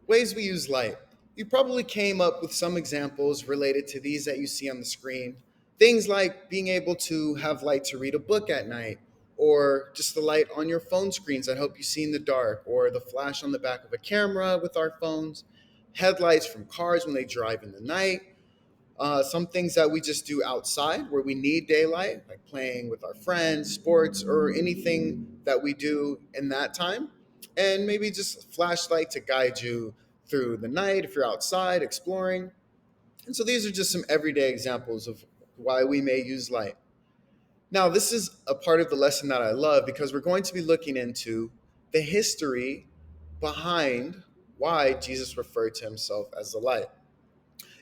Ways we use light. You probably came up with some examples related to these that you see on the screen. Things like being able to have light to read a book at night, or just the light on your phone screens that help you see in the dark, or the flash on the back of a camera with our phones, headlights from cars when they drive in the night, some things that we just do outside where we need daylight, like playing with our friends, sports, or anything that we do in that time. And maybe just a flashlight to guide you through the night if you're outside exploring. And so these are just some everyday examples of why we may use light. Now, this is a part of the lesson that I love because we're going to be looking into the history behind why Jesus referred to himself as the light.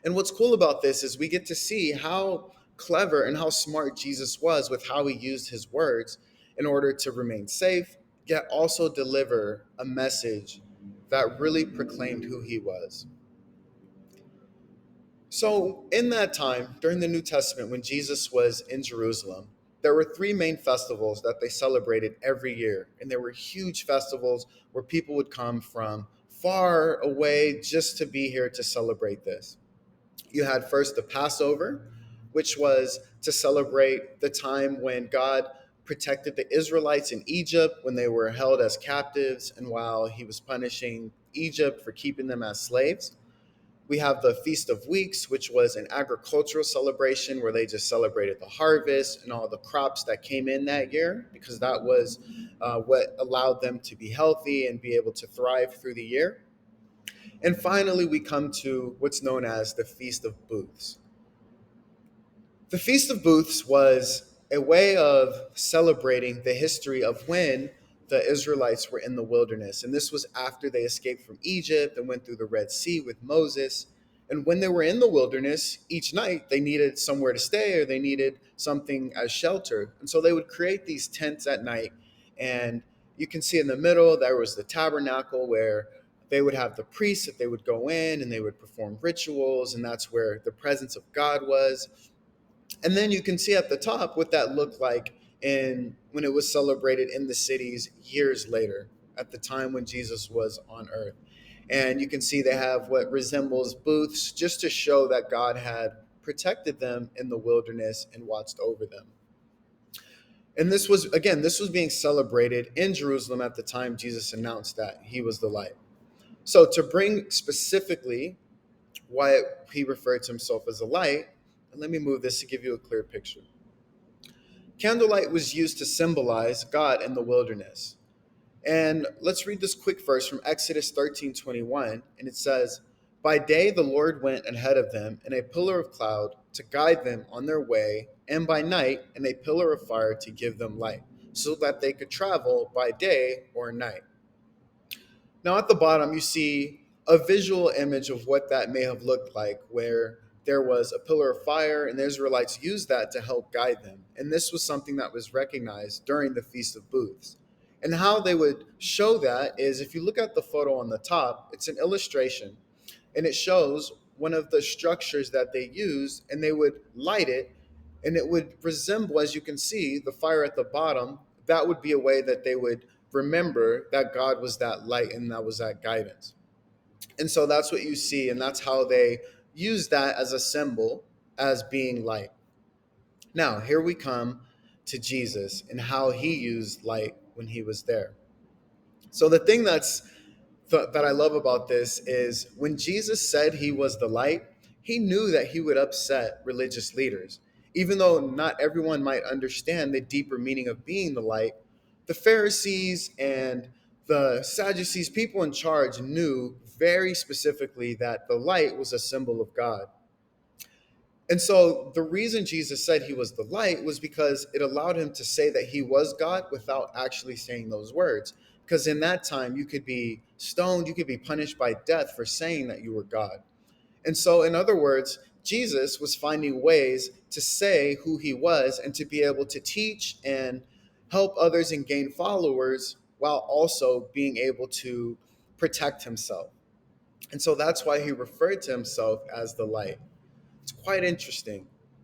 And what's cool about this is we get to see how clever and how smart Jesus was with how he used his words in order to remain safe, yet also deliver a message that really proclaimed who he was. So, in that time, during the New Testament, when Jesus was in Jerusalem, there were three main festivals that they celebrated every year. And there were huge festivals where people would come from far away just to be here to celebrate this. You had first the Passover, which was to celebrate the time when God protected the Israelites in Egypt when they were held as captives and while he was punishing Egypt for keeping them as slaves. We have the Feast of Weeks, which was an agricultural celebration where they just celebrated the harvest and all the crops that came in that year because that was what allowed them to be healthy and be able to thrive through the year. And finally, we come to what's known as the Feast of Booths. The Feast of Booths was a way of celebrating the history of when the Israelites were in the wilderness. And this was after they escaped from Egypt and went through the Red Sea with Moses. And when they were in the wilderness, each night they needed somewhere to stay or they needed something as shelter. And so they would create these tents at night. And you can see in the middle, there was the tabernacle where they would have the priests that they would go in and they would perform rituals. And that's where the presence of God was. And then you can see at the top what that looked like in when it was celebrated in the cities years later, at the time when Jesus was on earth. And you can see they have what resembles booths just to show that God had protected them in the wilderness and watched over them. And this was, again, this was being celebrated in Jerusalem at the time Jesus announced that he was the light. So, to bring specifically why he referred to himself as a light, let me move this to give you a clear picture. Candlelight was used to symbolize God in the wilderness. And let's read this quick verse from Exodus 13:21. And it says, "By day the Lord went ahead of them in a pillar of cloud to guide them on their way, and by night in a pillar of fire to give them light, so that they could travel by day or night." Now, at the bottom, you see a visual image of what that may have looked like, where there was a pillar of fire, and the Israelites used that to help guide them. And this was something that was recognized during the Feast of Booths. And how they would show that is if you look at the photo on the top, it's an illustration, and it shows one of the structures that they used, and they would light it, and it would resemble, as you can see, the fire at the bottom. That would be a way that they would remember that God was that light and that was that guidance. And so that's what you see, and that's how they use that as a symbol as being light. Now, here we come to Jesus and how he used light when he was there. So the thing that I love about this is when Jesus said he was the light, he knew that he would upset religious leaders. Even though not everyone might understand the deeper meaning of being the light, the Pharisees and the Sadducees, people in charge, knew very specifically that the light was a symbol of God. And so the reason Jesus said he was the light was because it allowed him to say that he was God without actually saying those words. Because in that time, you could be stoned, you could be punished by death for saying that you were God. And so, in other words, Jesus was finding ways to say who he was and to be able to teach and help others and gain followers while also being able to protect himself. And so that's why he referred to himself as the light. It's quite interesting.